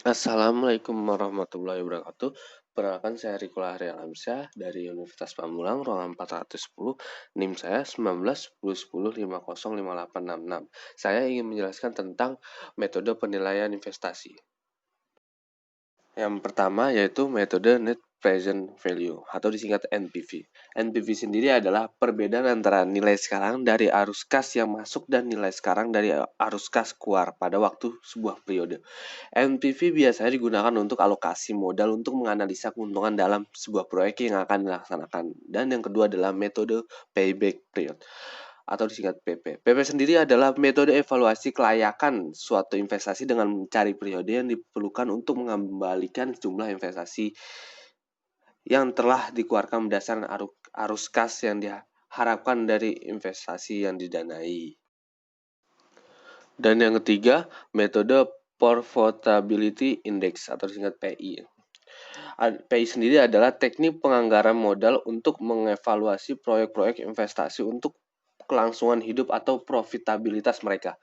Assalamualaikum warahmatullahi wabarakatuh. Perkenalkan saya Riko Lahri Alamsyah dari Universitas Pamulang, ruangan 410, NIM saya 191010505866. Saya ingin menjelaskan tentang metode penilaian investasi. Yang pertama yaitu metode Net Present Value atau disingkat NPV. NPV sendiri adalah perbedaan antara nilai sekarang dari arus kas yang masuk dan nilai sekarang dari arus kas keluar pada waktu sebuah periode. NPV biasanya digunakan untuk alokasi modal untuk menganalisa keuntungan dalam sebuah proyek yang akan dilaksanakan. Dan yang kedua adalah metode payback period atau disingkat PP. PP sendiri adalah metode evaluasi kelayakan suatu investasi dengan mencari periode yang diperlukan untuk mengembalikan jumlah investasi yang telah dikeluarkan berdasarkan arus kas yang diharapkan dari investasi yang didanai. Dan yang ketiga, metode Profitability Index atau disingkat PI. PI sendiri adalah teknik penganggaran modal untuk mengevaluasi proyek-proyek investasi untuk kelangsungan hidup atau profitabilitas mereka.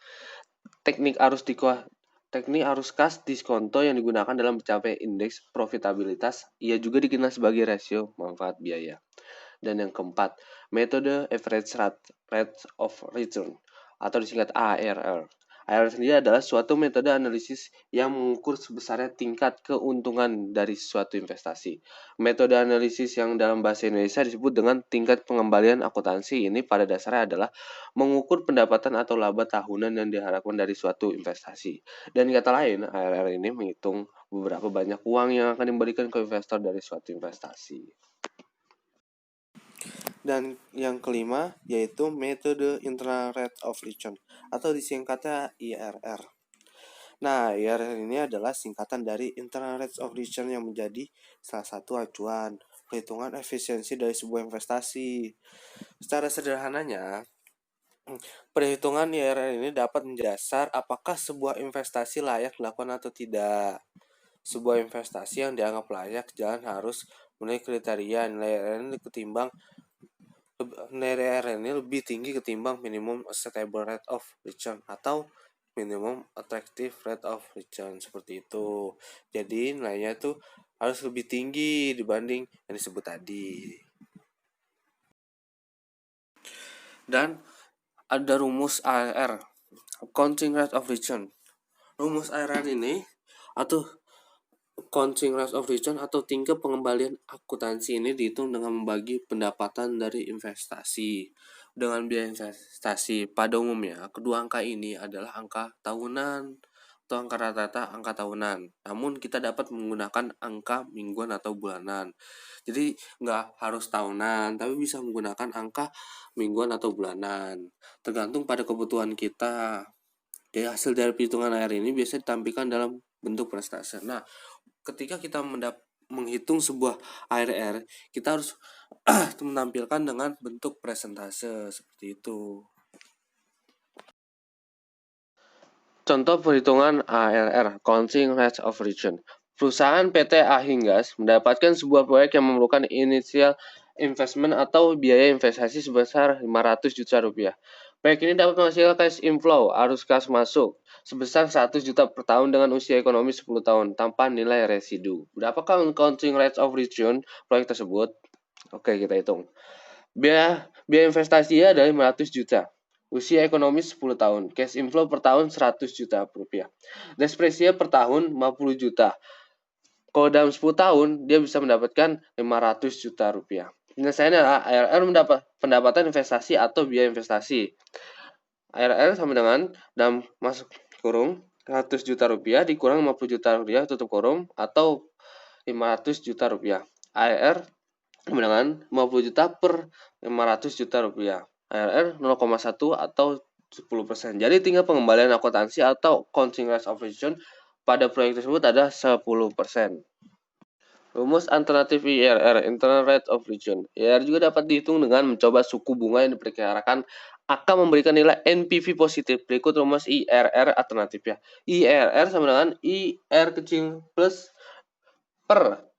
Teknik arus kas diskonto yang digunakan dalam mencapai indeks profitabilitas, ia juga dikenal sebagai rasio manfaat biaya. Dan yang keempat, metode average rate of return atau disingkat ARR. ARR sendiri adalah suatu metode analisis yang mengukur sebesarnya tingkat keuntungan dari suatu investasi. Metode analisis yang dalam bahasa Indonesia disebut dengan tingkat pengembalian akuntansi ini pada dasarnya adalah mengukur pendapatan atau laba tahunan yang diharapkan dari suatu investasi. Dan kata lain, ARR ini menghitung beberapa banyak uang yang akan diberikan ke investor dari suatu investasi. Dan yang kelima yaitu metode Internal Rate of Return atau disingkatnya IRR. Nah, IRR ini adalah singkatan dari Internal Rate of Return yang menjadi salah satu acuan perhitungan efisiensi dari sebuah investasi. Secara sederhananya, perhitungan IRR ini dapat mendasar apakah sebuah investasi layak dilakukan atau tidak. Sebuah investasi yang dianggap layak jalan harus memenuhi kriteria nilai IRR ini ketimbang nilai IRR ini lebih tinggi ketimbang minimum acceptable rate of return atau minimum attractive rate of return, seperti itu. Jadi nilainya itu harus lebih tinggi dibanding yang disebut tadi. Dan ada rumus ARR, accounting rate of return. Rumus ARR ini atau accounting rate of return atau tingkat pengembalian akuntansi ini dihitung dengan membagi pendapatan dari investasi dengan biaya investasi. Pada umumnya, kedua angka ini adalah angka tahunan atau angka rata-rata angka tahunan. Namun kita dapat menggunakan angka mingguan atau bulanan. Jadi nggak harus tahunan, tapi bisa menggunakan angka mingguan atau bulanan. Tergantung pada kebutuhan kita. Jadi hasil dari perhitungan ARR ini biasanya ditampilkan dalam bentuk prestasi. Nah, ketika kita menghitung sebuah ARR, kita harus menampilkan dengan bentuk presentase seperti itu. Contoh perhitungan ARR, Accounting Rate of Return. Perusahaan PT Ahinggas mendapatkan sebuah proyek yang memerlukan initial investment atau biaya investasi sebesar 500 juta rupiah. Proyek ini dapat menghasilkan cash inflow, arus kas masuk, sebesar 100 juta per tahun dengan usia ekonomi 10 tahun tanpa nilai residu. Berapakah accounting rate of return proyek tersebut? Oke, kita hitung. Biaya investasinya adalah 500 juta. Usia ekonomi 10 tahun. Cash inflow per tahun 100 juta rupiah. Depresinya per tahun 50 juta. Kalau dalam 10 tahun, dia bisa mendapatkan 500 juta rupiah. Penyelesaiannya adalah ARR mendapat pendapatan investasi atau biaya investasi. ARR sama dengan dalam masuk kurung 100 juta rupiah dikurang 50 juta rupiah tutup kurung atau 500 juta rupiah. ARR sama dengan 50 juta per 500 juta rupiah. ARR 0,1 atau 10%. Jadi tinggal pengembalian akuntansi atau accounting rate of return pada proyek tersebut ada 10%. Rumus alternatif IRR, Internal Rate of Return. IRR juga dapat dihitung dengan mencoba suku bunga yang diperkirakan akan memberikan nilai NPV positif. Berikut rumus IRR alternatifnya. IRR sama dengan IR kecil plus per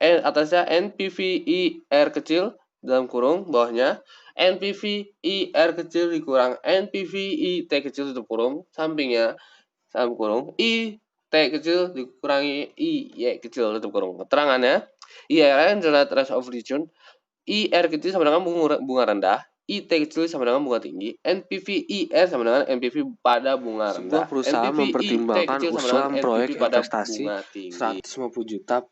atasnya NPV IR kecil dalam kurung bawahnya NPV IR kecil dikurang NPV IT kecil tutup kurung sampingnya dalam kurung IT T kecil dikurangi I, Y kecil tutup kurung. Keterangannya, IRR adalah rate of return, IR kecil sama dengan bunga rendah, IT kecil sama dengan bunga tinggi, NPV IR sama dengan NPV pada bunga rendah. Sebuah perusahaan NPV IT mempertimbangkan kecil sama dengan usulan NPV proyek pada investasi bunga tinggi. 150 juta.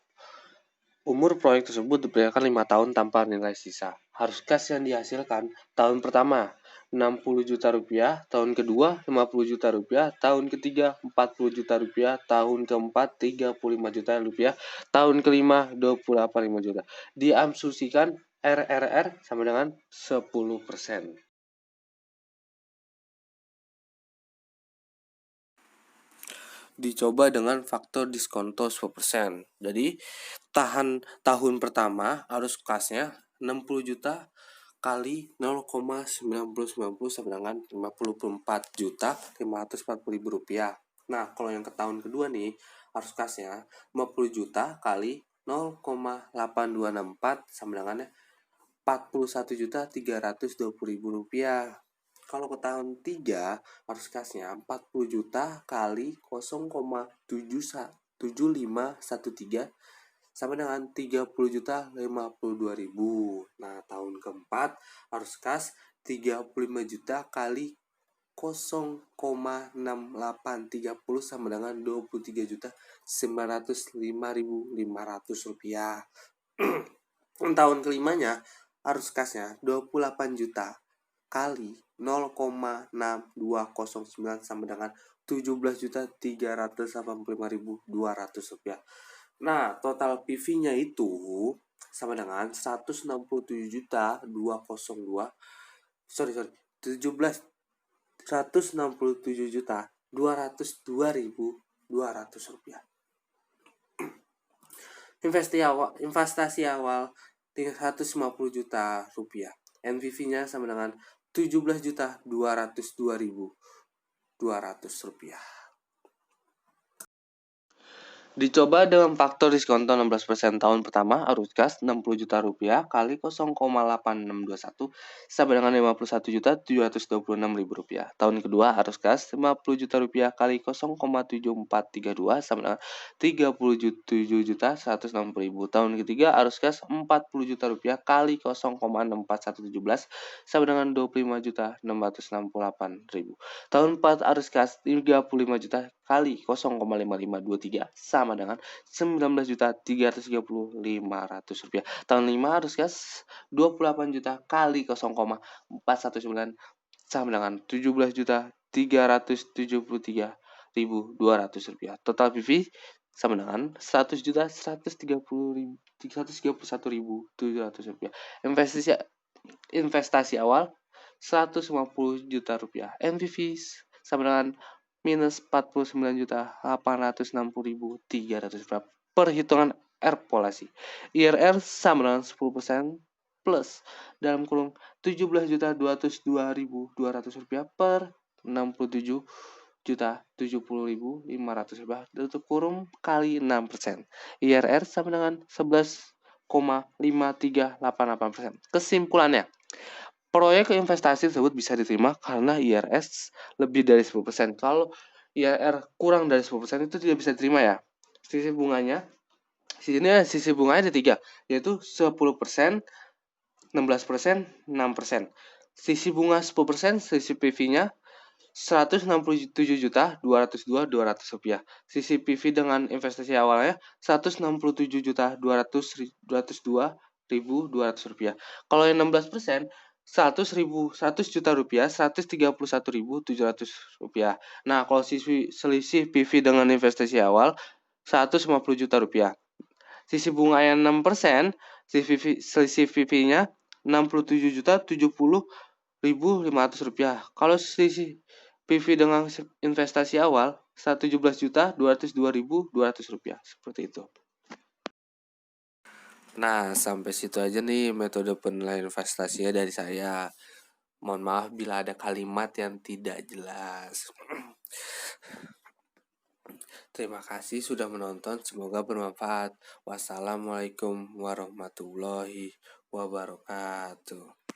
Umur proyek tersebut diperkirakan 5 tahun tanpa nilai sisa. Harus kas yang dihasilkan tahun pertama 60 juta rupiah, tahun kedua 50 juta rupiah, tahun ketiga 40 juta rupiah, tahun keempat 35 juta rupiah, tahun kelima 25 juta. Diasumsikan RRR sama dengan 10%. Dicoba dengan faktor diskonto 10%. Jadi tahun pertama arus kasnya 60 juta kali 0,9090 sama dengan 54 juta 540 ribu rupiah. Nah, kalau yang ke tahun kedua nih, arus kasnya 50 juta kali 0,8264 sama dengan 41 juta 320 ribu rupiah. Kalau ke tahun 3, arus kasnya 40 juta kali 0,7513 sama dengan 30 juta 52 ribu. Nah, tahun keempat arus kas 35 juta kali 0,6830 sama dengan 23 juta 905.500 rupiah. Tahun kelimanya arus kasnya 28 juta kali 0,6209 sama dengan 17.385.200 rupiah. Nah, total PV-nya itu sama dengan 167 juta 202 sorry 167 juta 202.200 rupiah. Investasi awal 150 juta rupiah. NPV-nya sama dengan 17 juta 202.200 rupiah. Dicoba dengan faktor diskonto 16% tahun pertama, arus kas 60 juta rupiah kali 0,8621 sama dengan 51 juta 726 ribu rupiah. Tahun kedua, arus kas 50 juta rupiah kali 0,7432 sama dengan 37 juta 160 ribu. Tahun ketiga, arus kas 40 juta rupiah kali 0,64117 sama dengan 25 juta 668 ribu. Tahun 4, arus kas 35 juta kali 0,5523 sama dengan 19.330.500 rupiah. Tahun 5 arus kas 28 juta kali 0,419 sama dengan 17.373.200 rupiah. Total PV sama dengan 100 juta 131.700 rupiah. Investasi awal 150 juta rupiah. NPV sama dengan minus 49.860.300 rupiah. Perhitungan erpolasi. IRR sama dengan 10% plus dalam kurung 17.202.200 rupiah per 67.070.500 rupiah tutup kurung kali 6%. IRR sama dengan 11,5388%. Kesimpulannya, proyek investasi tersebut bisa diterima karena IRS lebih dari 10%. Kalau IRR kurang dari 10% itu tidak bisa diterima ya. Sisi bunganya ada 3, yaitu 10%, 16%, 6%. Sisi bunga 10%, sisi PV-nya 167.202.200 rupiah. Sisi PV dengan investasi awalnya 167.202.200 rupiah. Kalau yang 16%, 100 juta rupiah, 131.700 rupiah. Nah, kalau selisih PV dengan investasi awal 150 juta rupiah. Sisi bunga yang 6%, selisih PV-nya 67.070.500 rupiah. Kalau selisih PV dengan investasi awal 117.202.200 rupiah. Seperti itu. Nah, sampai situ aja nih metode penilaian investasinya dari saya. Mohon maaf bila ada kalimat yang tidak jelas. Terima kasih sudah menonton. Semoga bermanfaat. Wassalamualaikum warahmatullahi wabarakatuh.